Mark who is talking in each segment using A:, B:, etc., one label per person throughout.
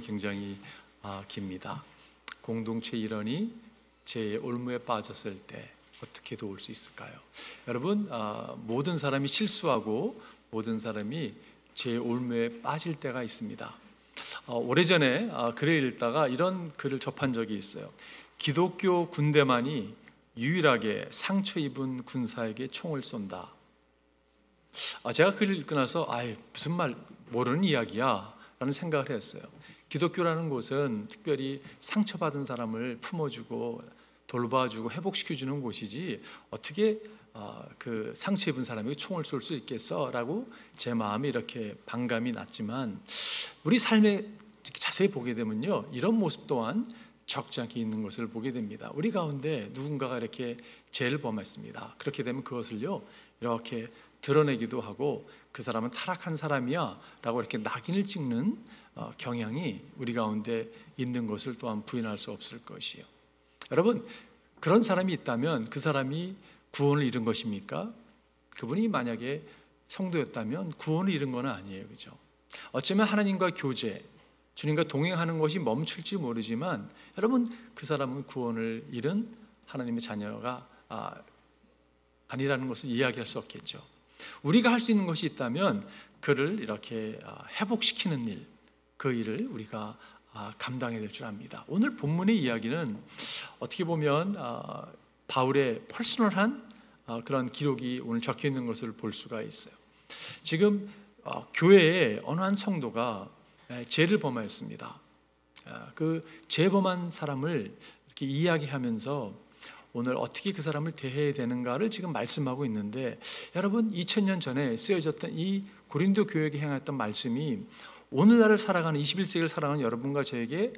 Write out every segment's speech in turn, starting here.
A: 굉장히 깁니다. 공동체 일원이 제 올무에 빠졌을 때 어떻게 도울 수 있을까요? 여러분, 모든 사람이 실수하고 모든 사람이 제 올무에 빠질 때가 있습니다. 오래전에 글을 읽다가 이런 글을 접한 적이 있어요. 기독교 군대만이 유일하게 상처 입은 군사에게 총을 쏜다. 제가 글을 읽고 나서 무슨 말 모르는 이야기야 라는 생각을 했어요. 기독교라는 곳은 특별히 상처받은 사람을 품어주고 돌봐주고 회복시켜주는 곳이지 어떻게 그 상처 입은 사람에게 총을 쏠 수 있겠어? 라고 제 마음에 이렇게 반감이 났지만 우리 삶에 자세히 보게 되면요, 이런 모습 또한 적지 않게 있는 것을 보게 됩니다. 우리 가운데 누군가가 이렇게 죄를 범했습니다. 그렇게 되면 그것을요 이렇게 드러내기도 하고 그 사람은 타락한 사람이야 라고 이렇게 낙인을 찍는 경향이 우리 가운데 있는 것을 또한 부인할 수 없을 것이에요. 여러분, 그런 사람이 있다면 그 사람이 구원을 잃은 것입니까? 그분이 만약에 성도였다면 구원을 잃은 건 아니에요, 그죠? 어쩌면 하나님과 교제, 주님과 동행하는 것이 멈출지 모르지만 여러분, 그 사람은 구원을 잃은 하나님의 자녀가 아니라는 것을 이야기할 수 없겠죠. 우리가 할 수 있는 것이 있다면 그를 이렇게 회복시키는 일, 그 일을 우리가 감당해야 될 줄 압니다. 오늘 본문의 이야기는 어떻게 보면 바울의 퍼스널한 그런 기록이 오늘 적혀 있는 것을 볼 수가 있어요. 지금 교회에 어느 한 성도가 죄를 범하였습니다. 그 죄 범한 사람을 이렇게 이야기하면서 오늘 어떻게 그 사람을 대해야 되는가를 지금 말씀하고 있는데, 여러분 2000년 전에 쓰여졌던 이 고린도 교회에게 향했던 말씀이 오늘날을 살아가는 21세기를 살아가는 여러분과 저에게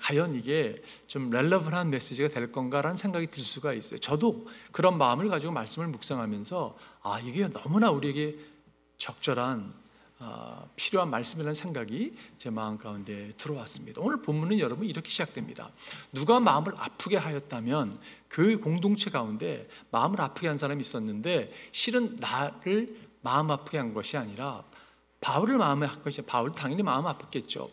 A: 과연 이게 좀 렐러블한 메시지가 될 건가라는 생각이 들 수가 있어요. 저도 그런 마음을 가지고 말씀을 묵상하면서 이게 너무나 우리에게 적절한 필요한 말씀이라는 생각이 제 마음 가운데 들어왔습니다. 오늘 본문은 여러분 이렇게 시작됩니다. 누가 마음을 아프게 하였다면, 교회 공동체 가운데 마음을 아프게 한 사람이 있었는데 실은 나를 마음 아프게 한 것이 아니라 바울을 마음에 한 것이, 바울 당연히 마음 아팠겠죠.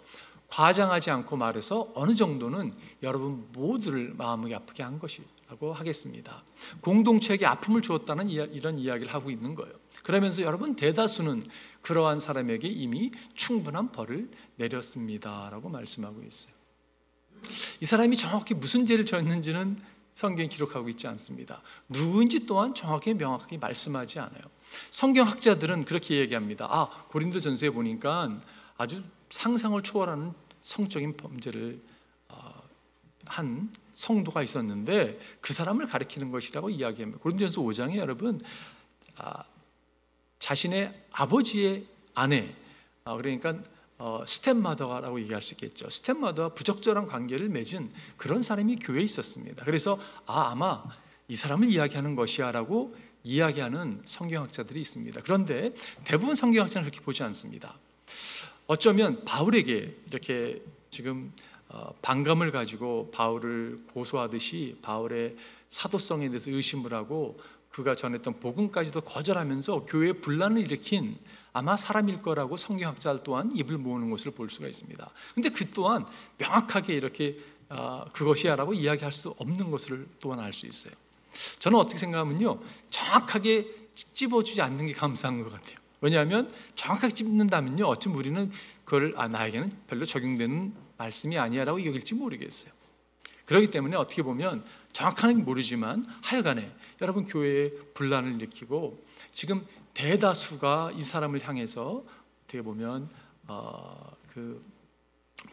A: 과장하지 않고 말해서 어느 정도는 여러분 모두를 마음을 아프게 한 것이라고 하겠습니다. 공동체에게 아픔을 주었다는 이런 이야기를 하고 있는 거예요. 그러면서 여러분 대다수는 그러한 사람에게 이미 충분한 벌을 내렸습니다 라고 말씀하고 있어요. 이 사람이 정확히 무슨 죄를 졌는지는 성경이 기록하고 있지 않습니다. 누구인지 또한 정확히 명확하게 말씀하지 않아요. 성경학자들은 그렇게 얘기합니다. 고린도전서에 보니까 아주 상상을 초월하는 성적인 범죄를 한 성도가 있었는데 그 사람을 가리키는 것이라고 이야기합니다. 고린도전서 5장에 여러분 자신의 아버지의 아내, 그러니까 스텝마더라고 얘기할 수 있겠죠. 스텝마더와 부적절한 관계를 맺은 그런 사람이 교회에 있었습니다. 그래서 아마 이 사람을 이야기하는 것이야 라고 이야기하는 성경학자들이 있습니다. 그런데 대부분 성경학자는 그렇게 보지 않습니다. 어쩌면 바울에게 이렇게 지금 반감을 가지고 바울을 고소하듯이 바울의 사도성에 대해서 의심을 하고 그가 전했던 복음까지도 거절하면서 교회에 분란을 일으킨 아마 사람일 거라고 성경학자 또한 입을 모으는 것을 볼 수가 있습니다. 그런데 그 또한 명확하게 이렇게 그것이야 라고 이야기할 수 없는 것을 또한 알 수 있어요. 저는 어떻게 생각하면요, 정확하게 찝어주지 않는 게 감사한 것 같아요. 왜냐하면 정확하게 찝는다면요, 어쩌면 우리는 그걸 나에게는 별로 적용되는 말씀이 아니야 라고 여길지 모르겠어요. 그렇기 때문에 어떻게 보면 정확하게 모르지만 하여간에 여러분 교회에 분란을 일으키고 지금 대다수가 이 사람을 향해서 어떻게 보면 그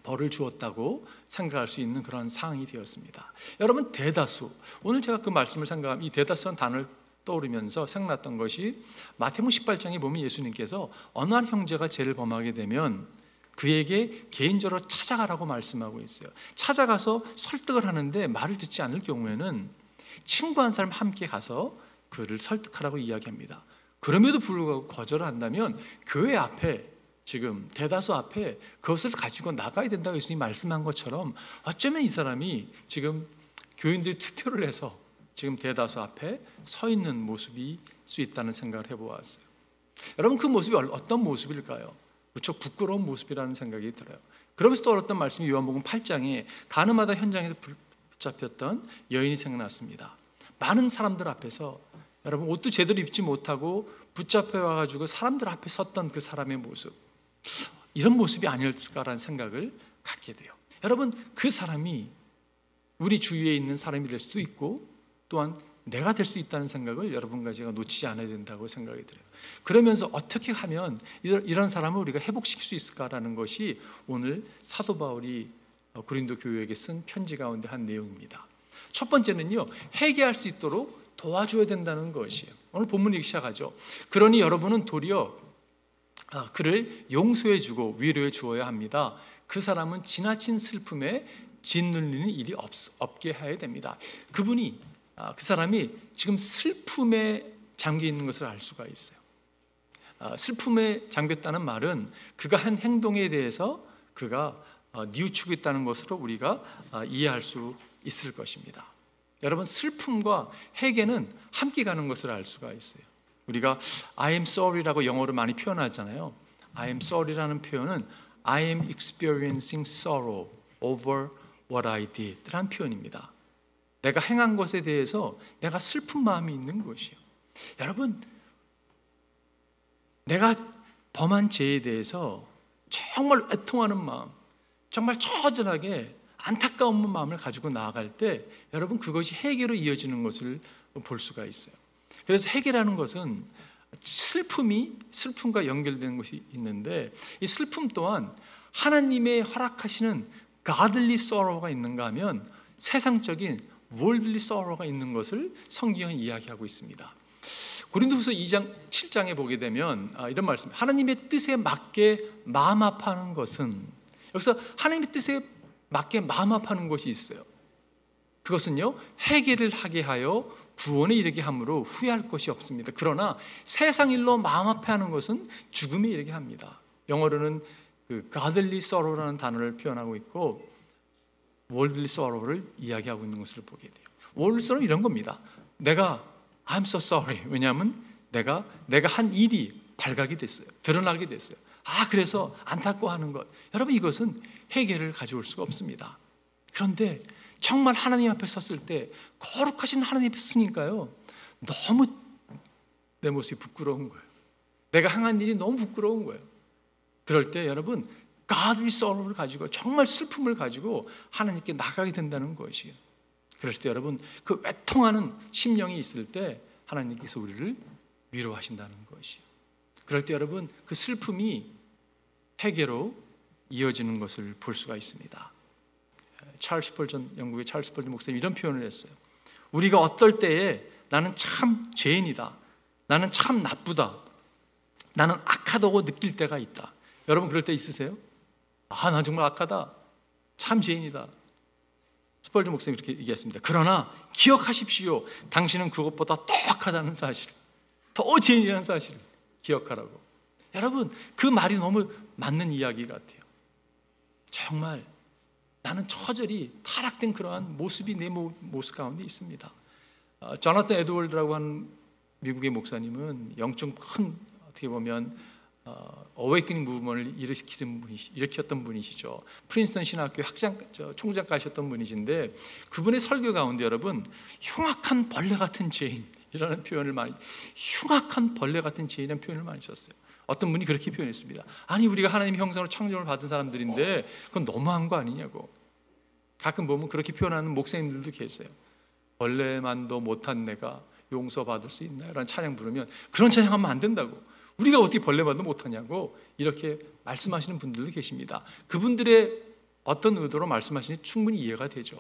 A: 벌을 주었다고 생각할 수 있는 그런 상황이 되었습니다. 여러분 대다수, 오늘 제가 그 말씀을 생각하면 이 대다수라는 단어를 떠오르면서 생각났던 것이 마태복음 18장에 보면 예수님께서 어느 한 형제가 죄를 범하게 되면 그에게 개인적으로 찾아가라고 말씀하고 있어요. 찾아가서 설득을 하는데 말을 듣지 않을 경우에는 친구 한 사람 함께 가서 그를 설득하라고 이야기합니다. 그럼에도 불구하고 거절을 한다면 교회 앞에, 지금 대다수 앞에 그것을 가지고 나가야 된다고 예수님이 말씀한 것처럼 어쩌면 이 사람이 지금 교인들이 투표를 해서 지금 대다수 앞에 서 있는 모습이 수 있다는 생각을 해보았어요. 여러분 그 모습이 어떤 모습일까요? 무척 부끄러운 모습이라는 생각이 들어요. 그러면서 떠올랐던 말씀이 요한복음 8장에 가늠하다 현장에서 붙잡혔던 여인이 생각났습니다. 많은 사람들 앞에서 여러분 옷도 제대로 입지 못하고 붙잡혀 와가지고 사람들 앞에 섰던 그 사람의 모습, 이런 모습이 아니었을까라는 생각을 갖게 돼요. 여러분, 그 사람이 우리 주위에 있는 사람이 될 수도 있고 또한 내가 될 수 있다는 생각을 여러분과 제가 놓치지 않아야 된다고 생각이 들어요. 그러면서 어떻게 하면 이런 사람을 우리가 회복시킬 수 있을까라는 것이 오늘 사도 바울이 고린도 교회에게 쓴 편지 가운데 한 내용입니다. 첫 번째는요, 회개할 수 있도록 도와줘야 된다는 것이에요. 오늘 본문이 이렇게 시작하죠. 그러니 여러분은 도리어 그를 용서해주고 위로해 주어야 합니다. 그 사람은 지나친 슬픔에 짓눌리는 일이 없게 해야 됩니다. 그 사람이 지금 슬픔에 잠겨 있는 것을 알 수가 있어요. 슬픔에 잠겼다는 말은 그가 한 행동에 대해서 그가 뉘우치고 있다는 것으로 우리가 이해할 수 있을 것입니다. 여러분, 슬픔과 회개는 함께 가는 것을 알 수가 있어요. 우리가 I am sorry라고 영어로 많이 표현하잖아요. I am sorry라는 표현은 I am experiencing sorrow over what I did 라는 표현입니다. 내가 행한 것에 대해서 내가 슬픈 마음이 있는 것이요. 여러분, 내가 범한 죄에 대해서 정말 애통하는 마음, 정말 처절하게 안타까운 마음을 가지고 나아갈 때 여러분, 그것이 회개로 이어지는 것을 볼 수가 있어요. 그래서 회개라는 것은 슬픔과 연결되는 것이 있는데, 이 슬픔 또한 하나님의 허락하시는 godly sorrow가 있는가 하면 세상적인 worldly sorrow가 있는 것을 성경은 이야기하고 있습니다. 고린도후서 2장 7장에 보게 되면 이런 말씀, 하나님의 뜻에 맞게 마음 아파하는 것은, 여기서 하나님의 뜻에 맞게 마음 아파하는 것이 있어요. 그것은요, 회개를 하게 하여 구원에 이르게 함으로 후회할 것이 없습니다. 그러나 세상 일로 마음 아파하는 것은 죽음에 이르게 합니다. 영어로는 그 godly sorrow라는 단어를 표현하고 있고 worldly sorrow를 이야기하고 있는 것을 보게 돼요. worldly sorrow 이런 겁니다. I'm so sorry. 왜냐하면 내가 한 일이 발각이 됐어요. 드러나게 됐어요. 그래서 안타까워하는 것. 여러분, 이것은 회개를 가져올 수가 없습니다. 그런데 정말 하나님 앞에 섰을 때, 거룩하신 하나님 앞에 서니까요, 너무 내 모습이 부끄러운 거예요. 내가 행한 일이 너무 부끄러운 거예요. 그럴 때 여러분, godly sorrow를 가지고, 정말 슬픔을 가지고 하나님께 나가게 된다는 것이에요. 그랬을 때 여러분, 그 애통하는 심령이 있을 때 하나님께서 우리를 위로하신다는 것이에요. 그럴 때 여러분, 그 슬픔이 회개로 이어지는 것을 볼 수가 있습니다. 영국의 찰스 스펄전 목사님이 이런 표현을 했어요. 우리가 어떨 때에 나는 참 죄인이다, 나는 참 나쁘다, 나는 악하다고 느낄 때가 있다. 여러분, 그럴 때 있으세요? 난 정말 악하다, 참 죄인이다. 스펄전 목사님이 그렇게 얘기했습니다. 그러나 기억하십시오, 당신은 그것보다 더 악하다는 사실을, 더 죄인이라는 사실을 기억하라고. 여러분, 그 말이 너무 맞는 이야기 같아요. 정말 나는 처절히 타락된 그러한 모습이 내 모습 가운데 있습니다. 조나탄 에드월드라고 하는 미국의 목사님은 영적 큰, 어떻게 보면 어웨이크닝 무브먼을 일으켰던 분이시죠. 프린스턴 신학교 총장가셨던 분이신데, 그분의 설교 가운데 여러분, 흉악한 벌레 같은 죄인이라는 표현을 흉악한 벌레 같은 죄인이라는 표현을 많이 썼어요. 어떤 분이 그렇게 표현했습니다. 아니, 우리가 하나님의 형상으로 창조를 받은 사람들인데 그건 너무한 거 아니냐고. 가끔 보면 그렇게 표현하는 목사님들도 계세요. 벌레만도 못한 내가 용서받을 수 있나요? 라는 찬양 부르면 그런 찬양하면 안 된다고. 우리가 어떻게 벌레만도 못하냐고 이렇게 말씀하시는 분들도 계십니다. 그분들의 어떤 의도로 말씀하시는지 충분히 이해가 되죠.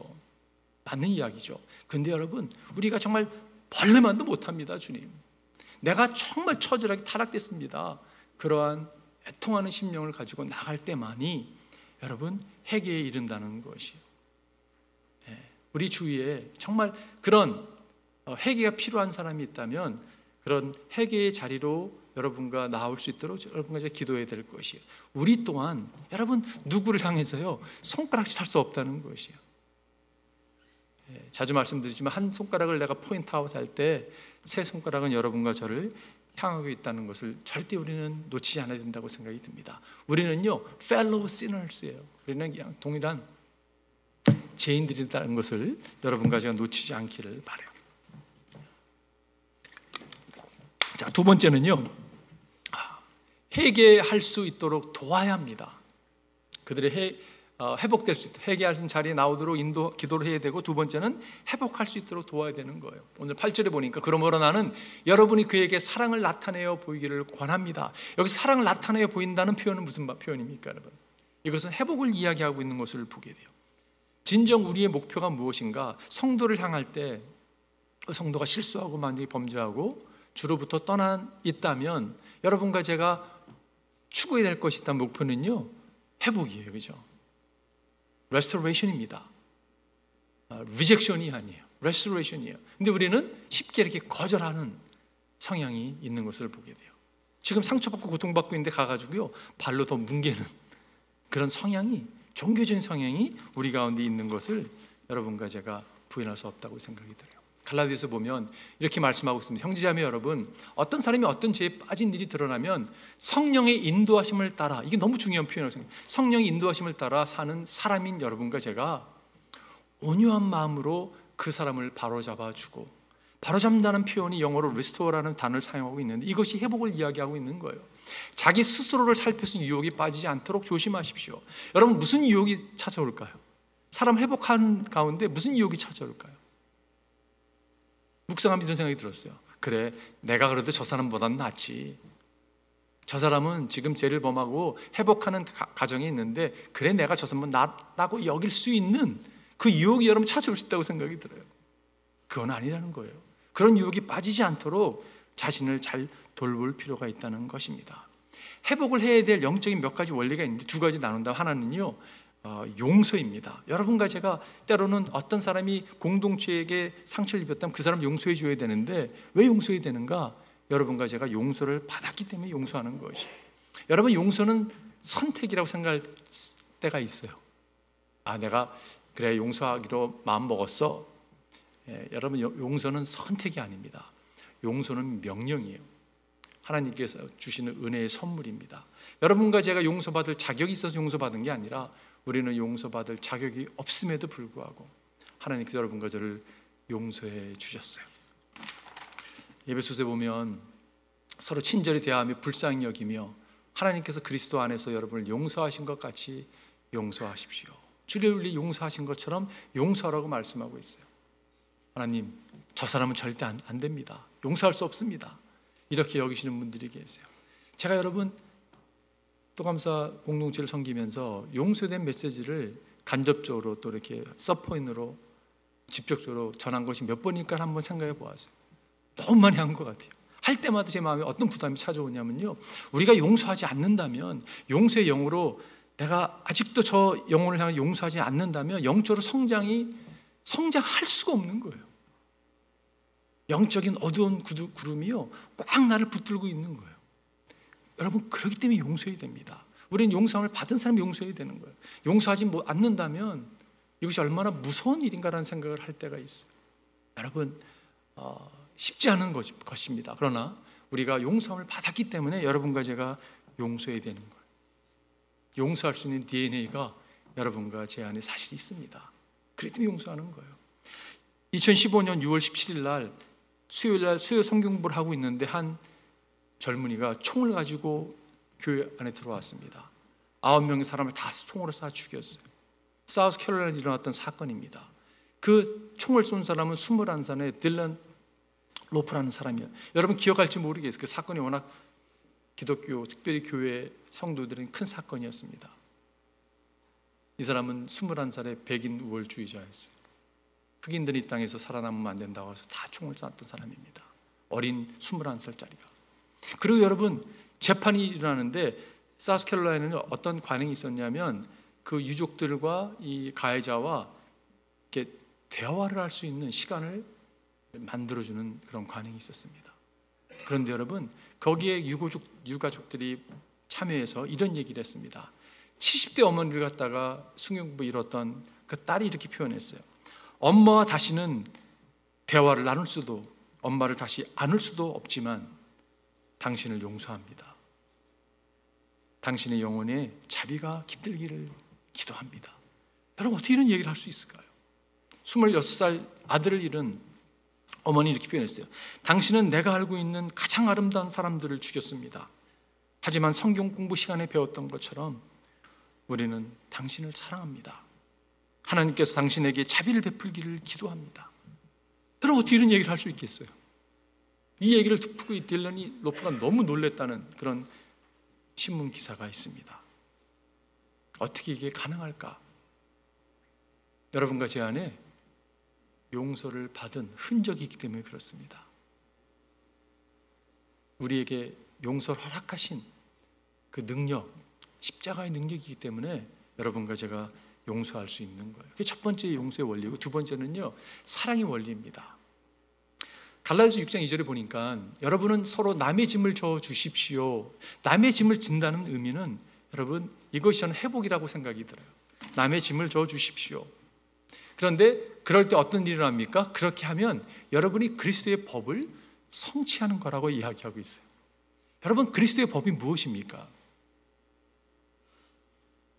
A: 맞는 이야기죠. 그런데 여러분, 우리가 정말 벌레만도 못합니다. 주님, 내가 정말 처절하게 타락됐습니다. 그러한 애통하는 심령을 가지고 나갈 때만이 여러분, 회개에 이른다는 것이에요. 우리 주위에 정말 그런 회개가 필요한 사람이 있다면 그런 회개의 자리로 여러분과 나올 수 있도록 여러분과 이제 기도해야 될 것이에요. 우리 또한 여러분, 누구를 향해서요 손가락질 할 수 없다는 것이에요. 자주 말씀드리지만 한 손가락을 내가 포인트아웃 할 때 세 손가락은 여러분과 저를 향하고 있다는 것을 절대 우리는 놓치지 않아야 된다고 생각이 듭니다. 우리는요, fellow sinners예요. 우리는 그냥 동일한 죄인들이라는 것을 여러분과 제가 놓치지 않기를 바라요. 자, 두 번째는요, 회개할 수 있도록 도와야 합니다. 그들의 회복될 수 있도록, 회개하는 자리에 나오도록 기도를 해야 되고, 두 번째는 회복할 수 있도록 도와야 되는 거예요. 오늘 8절에 보니까 그러므로 나는 여러분이 그에게 사랑을 나타내어 보이기를 권합니다. 여기서 사랑을 나타내어 보인다는 표현은 무슨 표현입니까, 여러분? 이것은 회복을 이야기하고 있는 것을 보게 돼요. 진정 우리의 목표가 무엇인가? 성도를 향할 때 그 성도가 실수하고 만약에 범죄하고 주로부터 떠나 있다면 여러분과 제가 추구해야 될 것이 있다는 목표는요, 회복이에요. 그죠? restoration입니다. rejection이 아니에요. restoration이에요. 근데 우리는 쉽게 이렇게 거절하는 성향이 있는 것을 보게 돼요. 지금 상처받고 고통받고 있는데 가가지고요, 발로 더 뭉개는 그런 성향이, 종교적인 성향이 우리 가운데 있는 것을 여러분과 제가 부인할 수 없다고 생각이 들어요. 갈라디아서 보면 이렇게 말씀하고 있습니다. 형제자매 여러분, 어떤 사람이 어떤 죄에 빠진 일이 드러나면 성령의 인도하심을 따라, 이게 너무 중요한 표현이라고 생각해요. 성령의 인도하심을 따라 사는 사람인 여러분과 제가 온유한 마음으로 그 사람을 바로잡아주고, 바로잡는다는 표현이 영어로 restore라는 단어를 사용하고 있는데, 이것이 회복을 이야기하고 있는 거예요. 자기 스스로를 살펴서 유혹에 빠지지 않도록 조심하십시오. 여러분, 무슨 유혹이 찾아올까요? 사람 회복하는 가운데 무슨 유혹이 찾아올까요? 묵상하면서 이런 생각이 들었어요. 그래, 내가 그래도 저 사람보다는 낫지. 저 사람은 지금 죄를 범하고 회복하는 가정이 있는데, 그래, 내가 저 사람은 낫다고 여길 수 있는 그 유혹이 여러분 찾아올 수 있다고 생각이 들어요. 그건 아니라는 거예요. 그런 유혹이 빠지지 않도록 자신을 잘 돌볼 필요가 있다는 것입니다. 회복을 해야 될 영적인 몇 가지 원리가 있는데, 두 가지 나눈다면 하나는요, 용서입니다. 여러분과 제가 때로는 어떤 사람이 공동체에게 상처를 입었다면 그 사람 용서해 줘야 되는데, 왜 용서해야 되는가? 여러분과 제가 용서를 받았기 때문에 용서하는 것이. 여러분, 용서는 선택이라고 생각할 때가 있어요. 내가 그래 용서하기로 마음 먹었어. 여러분, 용서는 선택이 아닙니다. 용서는 명령이에요. 하나님께서 주시는 은혜의 선물입니다. 여러분과 제가 용서받을 자격이 있어서 용서받은 게 아니라, 우리는 용서받을 자격이 없음에도 불구하고 하나님께서 여러분과 저를 용서해 주셨어요. 에베소서에 보면 서로 친절히 대하며 불쌍히 여기며 하나님께서 그리스도 안에서 여러분을 용서하신 것 같이 용서하십시오. 주를 우리 용서하신 것처럼 용서하라고 말씀하고 있어요. 하나님, 저 사람은 절대 안 됩니다. 용서할 수 없습니다. 이렇게 여기시는 분들이 계세요. 제가 여러분 또감사 공동체를 섬기면서 용서된 메시지를 간접적으로 또 이렇게 서포인으로 직접적으로 전한 것이 몇 번일까 한번 생각해 보았어요. 너무 많이 한 것 같아요. 할 때마다 제 마음에 어떤 부담이 찾아오냐면요, 우리가 용서하지 않는다면, 용서의 영으로 내가 아직도 저 영혼을 향해 용서하지 않는다면 영적으로 성장할 수가 없는 거예요. 영적인 어두운 구름이요, 꽉 나를 붙들고 있는 거예요. 여러분, 그렇기 때문에 용서해야 됩니다. 우리는 용서함을 받은 사람이 용서해야 되는 거예요. 용서하지 않는다면 이것이 얼마나 무서운 일인가라는 생각을 할 때가 있어요. 여러분, 쉽지 않은 것입니다. 그러나 우리가 용서함을 받았기 때문에 여러분과 제가 용서해야 되는 거예요. 용서할 수 있는 DNA가 여러분과 제 안에 사실 있습니다. 그렇기 때문에 용서하는 거예요. 2015년 6월 17일 날 수요일 날 수요 성경부를 하고 있는데, 한 젊은이가 총을 가지고 교회 안에 들어왔습니다. 9명의 사람을 다 총으로 쏴 죽였어요. 사우스캐롤라이나에서 일어났던 사건입니다. 그 총을 쏜 사람은 21살의 딜런 로프라는 사람이에요. 여러분 기억할지 모르겠어요. 그 사건이 워낙 기독교, 특별히 교회 성도들은 큰 사건이었습니다. 이 사람은 21살의 백인 우월주의자였어요. 흑인들이 이 땅에서 살아남으면 안 된다고 해서 다 총을 쐈던 사람입니다. 어린 21살짜리가. 그리고 여러분, 재판이 일어나는데 사우스캐롤라이나는 어떤 관행이 있었냐면, 그 유족들과 이 가해자와 이렇게 대화를 할 수 있는 시간을 만들어주는 그런 관행이 있었습니다. 그런데 여러분, 거기에 유가족들이 참여해서 이런 얘기를 했습니다. 70대 어머니를 갖다가 숭늉부 이뤘던 그 딸이 이렇게 표현했어요. 엄마와 다시는 대화를 나눌 수도, 엄마를 다시 안을 수도 없지만 당신을 용서합니다. 당신의 영혼에 자비가 깃들기를 기도합니다. 여러분, 어떻게 이런 얘기를 할 수 있을까요? 26살 아들을 잃은 어머니 이렇게 표현했어요. 당신은 내가 알고 있는 가장 아름다운 사람들을 죽였습니다. 하지만 성경 공부 시간에 배웠던 것처럼 우리는 당신을 사랑합니다. 하나님께서 당신에게 자비를 베풀기를 기도합니다. 여러분, 어떻게 이런 얘기를 할 수 있겠어요? 이 얘기를 듣고 딜런이 로프가 너무 놀랬다는 그런 신문 기사가 있습니다. 어떻게 이게 가능할까? 여러분과 제 안에 용서를 받은 흔적이 있기 때문에 그렇습니다. 우리에게 용서를 허락하신 그 능력, 십자가의 능력이기 때문에 여러분과 제가 용서할 수 있는 거예요. 그게 첫 번째 용서의 원리고, 두 번째는요, 사랑의 원리입니다. 갈라디아서 6장 2절에 보니까 여러분은 서로 남의 짐을 져 주십시오. 남의 짐을 진다는 의미는 여러분, 이것이 저는 회복이라고 생각이 들어요. 남의 짐을 져 주십시오. 그런데 그럴 때 어떤 일을 합니까? 그렇게 하면 여러분이 그리스도의 법을 성취하는 거라고 이야기하고 있어요. 여러분, 그리스도의 법이 무엇입니까?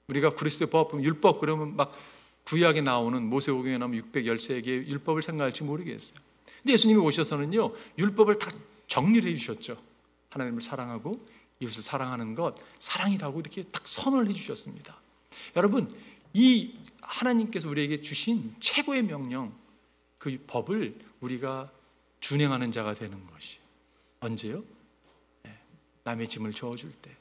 A: 우리가 그리스도의 법, 율법 그러면 막 구약에 나오는, 모세오경에 나오는 613개의 율법을 생각할지 모르겠어요. 근데 예수님이 오셔서는요, 율법을 다 정리를 해주셨죠. 하나님을 사랑하고 이웃을 사랑하는 것, 사랑이라고 이렇게 딱 선언을 해주셨습니다. 여러분, 이 하나님께서 우리에게 주신 최고의 명령, 그 법을 우리가 준행하는 자가 되는 것이 언제요? 남의 짐을 저어줄 때,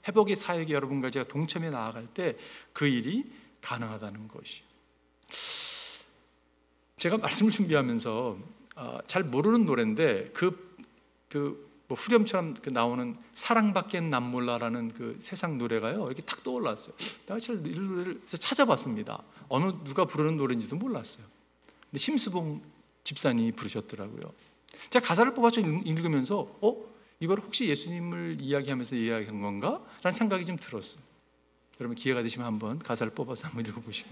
A: 회복의 사역에 여러분과 제가 동참해 나아갈 때 그 일이 가능하다는 것이. 제가 말씀을 준비하면서 잘 모르는 노래인데 뭐 후렴처럼 나오는 사랑밖엔 난 몰라라는 그 세상 노래가요, 이렇게 탁 떠올랐어요. 내가 이 노래를 찾아봤습니다. 누가 부르는 노래인지도 몰랐어요. 근데 심수봉 집사님이 부르셨더라고요. 제가 가사를 뽑아서 읽으면서 이걸 혹시 예수님을 이야기하면서 이야기한 건가? 라는 생각이 좀 들었어요. 여러분, 기회가 되시면 한번 가사를 뽑아서 한번 읽어보시고.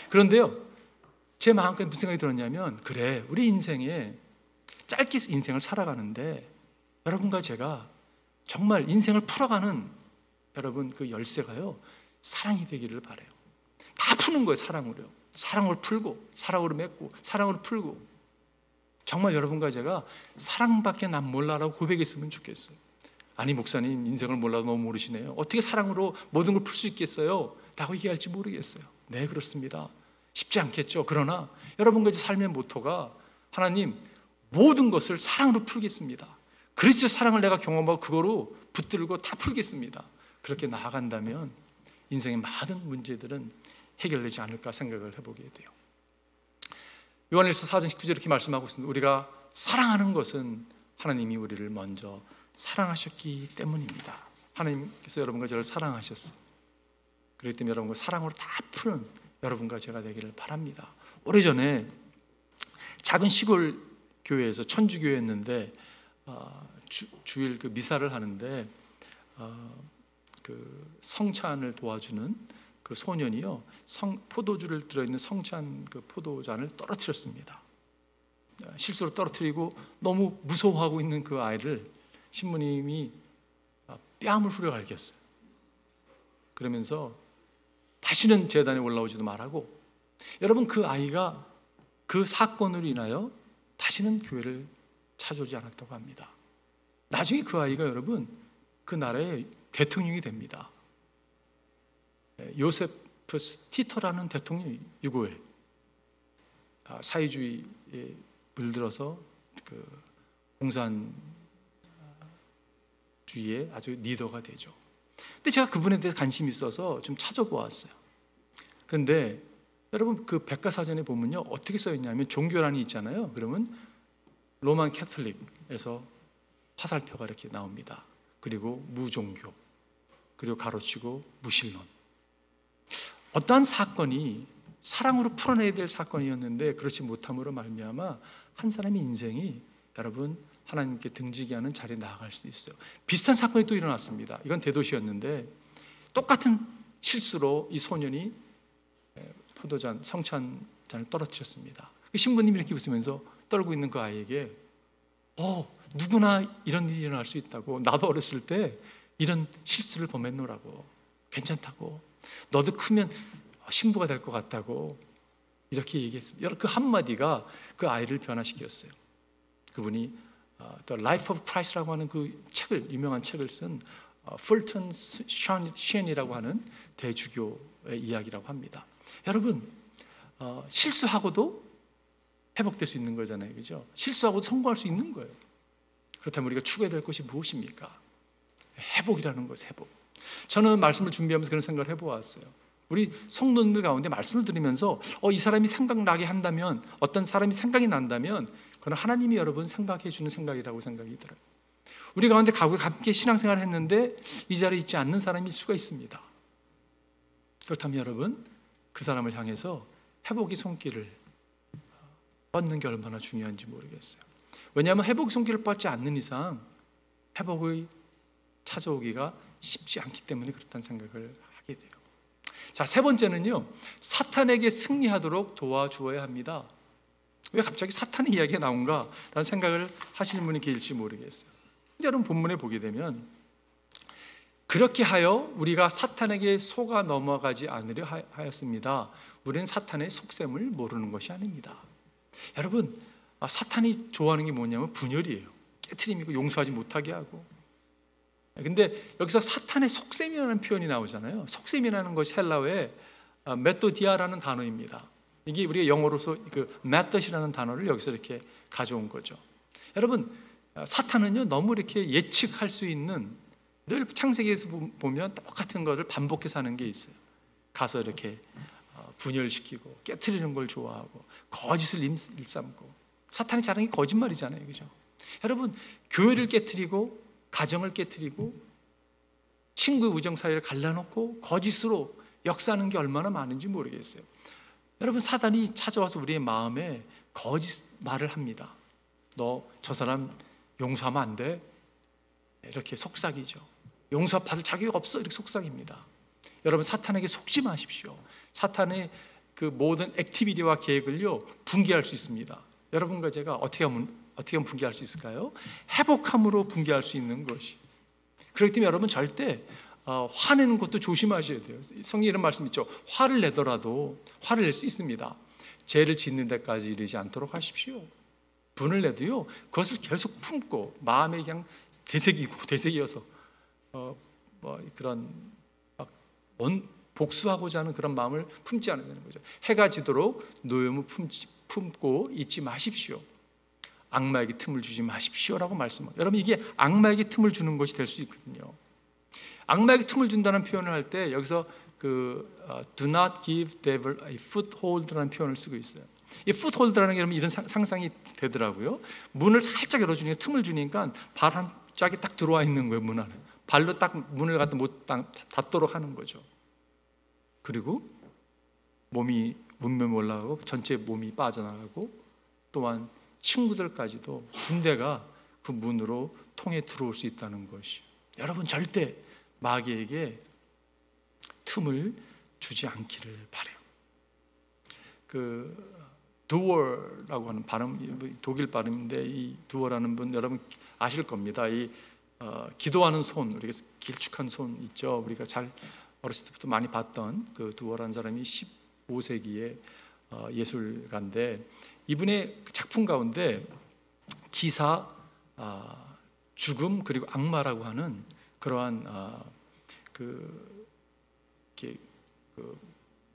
A: 그런데요, 제 마음속에 무슨 생각이 들었냐면, 그래, 우리 인생에 짧게 인생을 살아가는데 여러분과 제가 정말 인생을 풀어가는 여러분 그 열쇠가요, 사랑이 되기를 바라요. 다 푸는 거예요. 사랑으로 풀고, 사랑으로 맺고, 사랑으로 풀고. 정말 여러분과 제가 사랑밖에 난 몰라라고 고백했으면 좋겠어요. 아니, 목사님 인생을 몰라도 너무 모르시네요. 어떻게 사랑으로 모든 걸 풀 수 있겠어요? 라고 얘기할지 모르겠어요. 네, 그렇습니다. 쉽지 않겠죠. 그러나 여러분과 삶의 모토가, 하나님 모든 것을 사랑으로 풀겠습니다. 그리스도의 사랑을 내가 경험하고 그거로 붙들고 다 풀겠습니다. 그렇게 나아간다면 인생의 많은 문제들은 해결되지 않을까 생각을 해보게 돼요. 요한일서 4장 19절에 이렇게 말씀하고 있습니다. 우리가 사랑하는 것은 하나님이 우리를 먼저 사랑하셨기 때문입니다. 하나님께서 여러분과 저를 사랑하셨어요. 그렇기 때문에 여러분과 사랑으로 다 푸는 여러분과 제가 되기를 바랍니다. 오래전에 작은 시골 교회에서 천주교회였는데 주일 그 미사를 하는데 그 성찬을 도와주는 그 소년이요, 포도주를 들어있는 성찬 그 포도잔을 떨어뜨렸습니다. 실수로 떨어뜨리고 너무 무서워하고 있는 그 아이를 신부님이 뺨을 후려갈겼어요. 그러면서 다시는 제단에 올라오지도 말라고. 여러분, 그 아이가 그 사건으로 인하여 다시는 교회를 찾아오지 않았다고 합니다. 나중에 그 아이가 여러분 그 나라의 대통령이 됩니다. 요세프스 티토라는 대통령이 유고에 사회주의에 물들어서 그 공산주의의 아주 리더가 되죠. 근데 제가 그분에 대해 관심이 있어서 좀 찾아보았어요. 그런데 여러분, 그 백과사전에 보면요, 어떻게 써 있냐면 종교란이 있잖아요. 그러면 로만 캐톨릭에서 화살표가 이렇게 나옵니다. 그리고 무종교, 그리고 가로치고 무신론. 어떠한 사건이 사랑으로 풀어내야 될 사건이었는데 그렇지 못함으로 말미암아 한 사람의 인생이 여러분 하나님께 등지게 하는 자리에 나아갈 수도 있어요. 비슷한 사건이 또 일어났습니다. 이건 대도시였는데 똑같은 실수로 이 소년이 포도잔, 성찬잔을 떨어뜨렸습니다. 신부님이 이렇게 웃으면서 떨고 있는 그 아이에게 누구나 이런 일이 일어날 수 있다고. 나도 어렸을 때 이런 실수를 범했노라고. 괜찮다고. 너도 크면 신부가 될 것 같다고. 이렇게 얘기했습니다. 그 한마디가 그 아이를 변화시켰어요. 그분이 The Life of Christ라고 하는 그 책을, 유명한 책을 쓴 풀턴 쉔이라고 하는 대주교의 이야기라고 합니다. 여러분, 실수하고도 회복될 수 있는 거잖아요, 그죠? 실수하고도 성공할 수 있는 거예요. 그렇다면 우리가 추구해야 될 것이 무엇입니까? 회복이라는 것, 회복. 저는 말씀을 준비하면서 그런 생각을 해보았어요. 우리 성도님들 가운데 말씀을 들으면서 이 사람이 생각나게 한다면, 어떤 사람이 생각이 난다면 그건 하나님이 여러분 생각해 주는 생각이라고 생각이 들어요. 우리 가운데 함께 신앙생활을 했는데 이 자리에 있지 않는 사람이 있을 수가 있습니다. 그렇다면 여러분, 그 사람을 향해서 회복의 손길을 뻗는 게 얼마나 중요한지 모르겠어요. 왜냐하면 회복 손길을 뻗지 않는 이상 회복의 찾아오기가 쉽지 않기 때문에 그렇다는 생각을 하게 돼요. 자, 세 번째는요, 사탄에게 승리하도록 도와주어야 합니다. 왜 갑자기 사탄의 이야기가 나온가? 라는 생각을 하시는 분이 계실지 모르겠어요. 여러분, 본문에 보게 되면 그렇게 하여 우리가 사탄에게 속아 넘어가지 않으려 하였습니다. 우리는 사탄의 속셈을 모르는 것이 아닙니다. 여러분, 사탄이 좋아하는 게 뭐냐면 분열이에요. 깨트림이고 용서하지 못하게 하고. 근데 여기서 사탄의 속셈이라는 표현이 나오잖아요. 속셈이라는 것이 헬라어의 메토디아라는 단어입니다. 이게 우리가 영어로서 그 메텟이라는 단어를 여기서 이렇게 가져온 거죠. 여러분, 사탄은요, 너무 이렇게 예측할 수 있는, 늘 창세기에서 보면 똑같은 것을 반복해서 하는 게 있어요. 가서 이렇게 분열시키고 깨트리는 걸 좋아하고 거짓을 일삼고. 사탄이 잘하는 게 거짓말이잖아요, 그죠? 여러분, 교회를 깨트리고 가정을 깨트리고 친구의 우정 사이를 갈라놓고 거짓으로 역사하는 게 얼마나 많은지 모르겠어요. 여러분, 사단이 찾아와서 우리의 마음에 거짓 말을 합니다. 너 저 사람 용서하면 안 돼? 이렇게 속삭이죠. 용서받을 자격이 없어, 이렇게 속삭입니다. 여러분, 사탄에게 속지 마십시오. 사탄의 그 모든 액티비티와 계획을요, 붕괴할 수 있습니다. 여러분과 제가 어떻게 하면 붕괴할 수 있을까요? 회복함으로 붕괴할 수 있는 것이. 그렇기 때문에 여러분, 절대 화내는 것도 조심하셔야 돼요. 성경에 이런 말씀 있죠. 화를 내더라도 화를 낼 수 있습니다. 죄를 짓는 데까지 이르지 않도록 하십시오. 분을 내도요, 그것을 계속 품고 마음에 그냥 되새기어서 그런 복수하고자 하는 그런 마음을 품지 않는 거죠. 해가 지도록 노여움을 품고 있지 마십시오. 악마에게 틈을 주지 마십시오라고 말씀합니다. 여러분, 이게 악마에게 틈을 주는 것이 될 수 있거든요. 악마에게 틈을 준다는 표현을 할 때 여기서 do not give devil a foothold라는 표현을 쓰고 있어요. 이 foothold라는 게 이런 상상이 되더라고요. 문을 살짝 열어주니까, 틈을 주니까 발 한 짝이 딱 들어와 있는 거예요. 문 안에. 발로 딱 문을 갖다 못 닫도록 하는 거죠. 그리고 몸이 문면 올라가고 전체 몸이 빠져나가고, 또한 친구들까지도 군대가 그 문으로 통해 들어올 수 있다는 것이. 여러분, 절대 마귀에게 틈을 주지 않기를 바라요. 그 두어라고 하는 발음, 독일 발음인데, 이 두어라는 분 여러분 아실 겁니다. 이 기도하는 손, 우리가 길쭉한 손 있죠. 우리가 잘 어렸을 때부터 많이 봤던 그 두어라는 사람이 15세기의 예술가인데, 이분의 작품 가운데 기사, 죽음, 그리고 악마라고 하는 그러한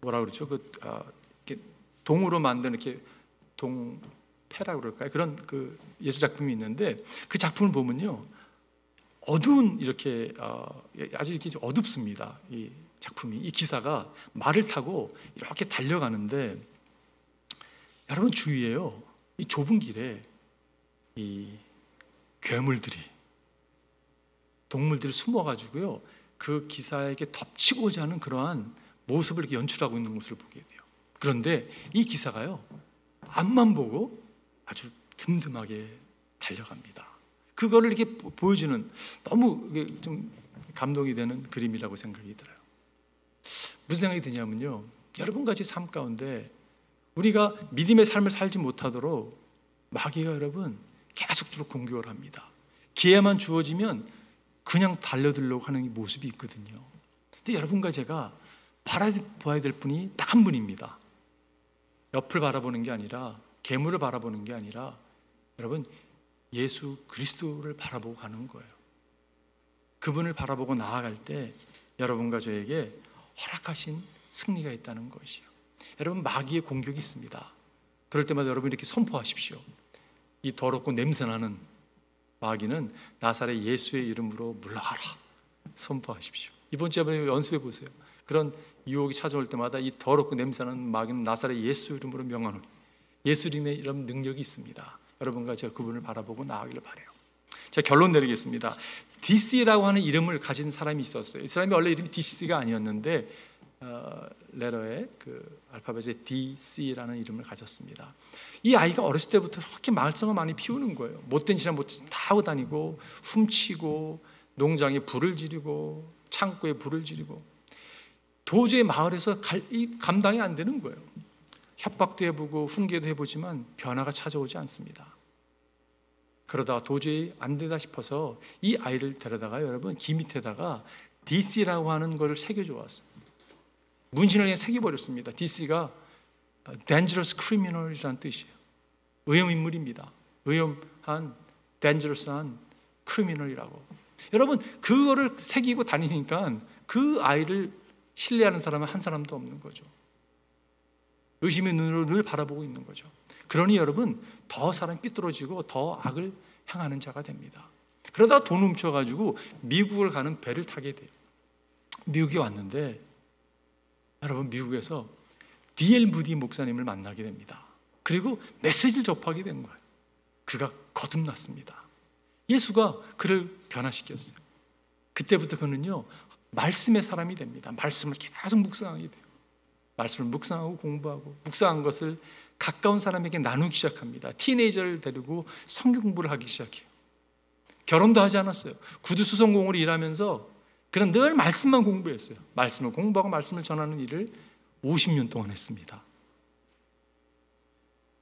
A: 뭐라 그러죠? 동으로 만든 이렇게 동패라고 그럴까요? 그런 그 예술 작품이 있는데, 그 작품을 보면요, 어두운 이렇게 아주 이렇게 어둡습니다. 이 작품이, 이 기사가 말을 타고 이렇게 달려가는데, 여러분 주위에요, 이 좁은 길에 이 괴물들이, 동물들이 숨어가지고요, 그 기사에게 덮치고자 하는 그러한 모습을 이렇게 연출하고 있는 모습을 보게 돼요. 그런데 이 기사가요, 앞만 보고 아주 듬듬하게 달려갑니다. 그거를 이렇게 보여주는, 너무 좀 감동이 되는 그림이라고 생각이 들어요. 무슨 생각이 드냐면요, 여러분과 제 삶 가운데 우리가 믿음의 삶을 살지 못하도록 마귀가 여러분 계속적으로 공격을 합니다. 기회만 주어지면 그냥 달려들려고 하는 모습이 있거든요. 근데 여러분과 제가 바라봐야 될 분이 딱 한 분입니다. 옆을 바라보는 게 아니라, 괴물을 바라보는 게 아니라, 여러분, 예수 그리스도를 바라보고 가는 거예요. 그분을 바라보고 나아갈 때 여러분과 저에게 허락하신 승리가 있다는 것이요. 여러분, 마귀의 공격이 있습니다. 그럴 때마다 여러분 이렇게 선포하십시오. 이 더럽고 냄새나는 마귀는 나사렛 예수의 이름으로 물러가라. 선포하십시오. 이번 주에 한번 연습해 보세요. 그런 유혹이 찾아올 때마다 이 더럽고 냄새나는 마귀는 나사렛 예수 이름으로 명하노니, 예수 이름에 이런 능력이 있습니다. 여러분과 제가 그분을 바라보고 나아가기를 바라요. 제가 결론 내리겠습니다. DC라고 하는 이름을 가진 사람이 있었어요. 이 사람이 원래 이름이 DC가 아니었는데 레터의 그 알파벳의 DC라는 이름을 가졌습니다. 이 아이가 어렸을 때부터 그렇게 말썽을 많이 피우는 거예요. 못된 짓이나 못된 짓 다 하고 다니고, 훔치고, 농장에 불을 지르고, 창고에 불을 지르고, 도저히 마을에서 감당이 안 되는 거예요. 협박도 해보고 훈계도 해보지만 변화가 찾아오지 않습니다. 그러다가 도저히 안 되다 싶어서 이 아이를 데려다가 여러분 귀 밑에다가 DC라고 하는 것을 새겨줘 왔어요. 문신을 그냥 새겨버렸습니다. DC가 Dangerous Criminal이라는 뜻이에요. 위험인물입니다. 위험한, dangerous한 criminal이라고. 여러분, 그거를 새기고 다니니까 그 아이를 신뢰하는 사람은 한 사람도 없는 거죠. 의심의 눈으로 늘 바라보고 있는 거죠. 그러니 여러분, 더 사람이 삐뚤어지고 더 악을 행하는 자가 됩니다. 그러다 돈 훔쳐가지고 미국을 가는 배를 타게 돼요. 미국에 왔는데 여러분, 미국에서 D.L. 무디 목사님을 만나게 됩니다. 그리고 메시지를 접하게 된 거예요. 그가 거듭났습니다. 예수가 그를 변화시켰어요. 그때부터 그는요, 말씀의 사람이 됩니다. 말씀을 계속 묵상하게 돼요. 말씀을 묵상하고 공부하고, 묵상한 것을 가까운 사람에게 나누기 시작합니다. 티네이저를 데리고 성경 공부를 하기 시작해요. 결혼도 하지 않았어요. 구두수선공으로 일하면서 그는 늘 말씀만 공부했어요. 말씀을 공부하고 말씀을 전하는 일을 50년 동안 했습니다.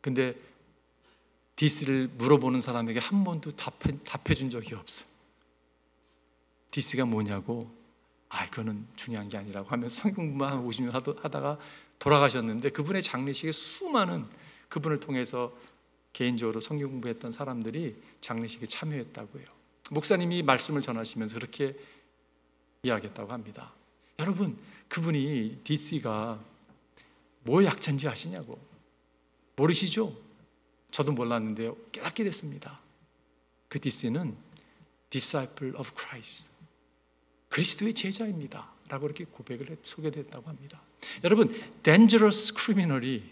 A: 근데 디스를 물어보는 사람에게 한 번도 답해준 적이 없어요. 디스가 뭐냐고, 그거는 중요한 게 아니라고 하면서 성경 공부만 한 50년 하다가 돌아가셨는데, 그분의 장례식에 수많은 그분을 통해서 개인적으로 성경 공부했던 사람들이 장례식에 참여했다고 해요. 목사님이 말씀을 전하시면서 그렇게 이야기했다고 합니다. 여러분, 그분이 DC가 뭐 약자인지 아시냐고. 모르시죠? 저도 몰랐는데 깨닫게 됐습니다. 그 DC는 Disciple of Christ, 그리스도의 제자입니다 라고 이렇게 소개를 했다고 합니다. 여러분, Dangerous Criminal이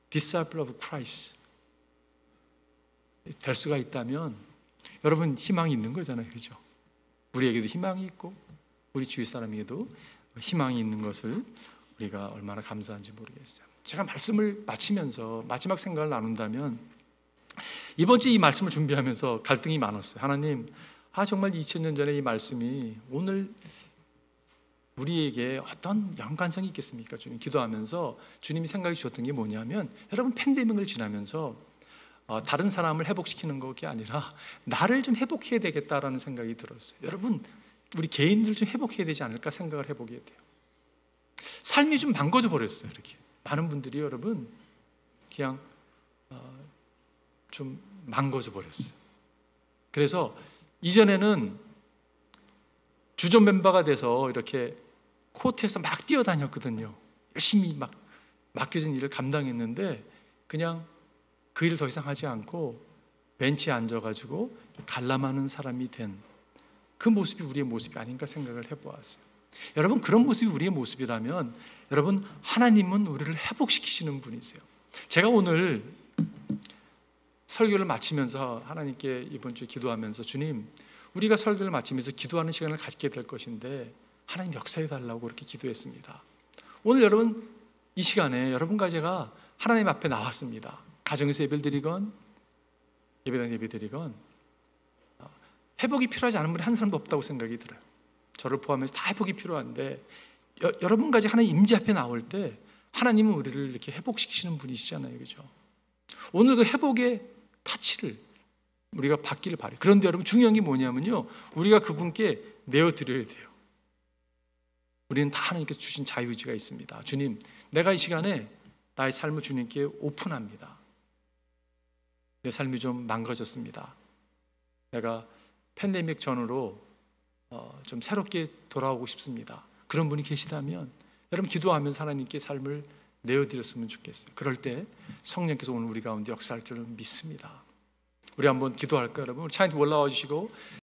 A: Disciple of Christ 될 수가 있다면 여러분, 희망이 있는 거잖아요. 그죠? 우리에게도 희망이 있고 우리 주위 사람에게도 희망이 있는 것을 우리가 얼마나 감사한지 모르겠어요. 제가 말씀을 마치면서 마지막 생각을 나눈다면, 이번 주 이 말씀을 준비하면서 갈등이 많았어요. 하나님, 정말 2000년 전에 이 말씀이 오늘 우리에게 어떤 연관성이 있겠습니까? 주님, 기도하면서 주님이 생각해 주셨던 게 뭐냐면, 여러분, 팬데믹을 지나면서 다른 사람을 회복시키는 것이 아니라 나를 좀 회복해야 되겠다라는 생각이 들었어요. 여러분, 우리 개인들 좀 회복해야 되지 않을까 생각을 해보게 돼요. 삶이 좀 망가져 버렸어요. 이렇게 많은 분들이 여러분 그냥 좀 망가져 버렸어요. 그래서 이전에는 주전 멤버가 돼서 이렇게 코트에서 막 뛰어다녔거든요. 열심히 막 맡겨진 일을 감당했는데 그냥 그 일을 더 이상 하지 않고 벤치에 앉아가지고 관람하는 사람이 된 그 모습이 우리의 모습이 아닌가 생각을 해보았어요. 여러분, 그런 모습이 우리의 모습이라면 여러분, 하나님은 우리를 회복시키시는 분이세요. 제가 오늘 설교를 마치면서 하나님께 이번 주에 기도하면서, 주님, 우리가 설교를 마치면서 기도하는 시간을 갖게 될 것인데 하나님 역사해 달라고 그렇게 기도했습니다. 오늘 여러분, 이 시간에 여러분과 제가 하나님 앞에 나왔습니다. 가정에서 예배를 드리건 예배당 예배 드리건 회복이 필요하지 않은 분이 한 사람도 없다고 생각이 들어요. 저를 포함해서 다 회복이 필요한데 여러분까지 하나님 임재 앞에 나올 때 하나님은 우리를 이렇게 회복시키시는 분이시잖아요. 그죠? 오늘 그 회복의 타치를 우리가 받기를 바래요. 그런데 여러분 중요한 게 뭐냐면요, 우리가 그분께 내어드려야 돼요. 우리는 다 하나님께서 주신 자유의지가 있습니다. 주님, 내가 이 시간에 나의 삶을 주님께 오픈합니다. 내 삶이 좀 망가졌습니다. 내가 팬데믹 전으로 좀 새롭게 돌아오고 싶습니다. 그런 분이 계시다면 여러분 기도하면서 하나님께 삶을 내어드렸으면 좋겠어요. 그럴 때 성령께서 오늘 우리 가운데 역사할 줄을 믿습니다. 우리 한번 기도할까요, 여러분? 우리 차인님 올라와 주시고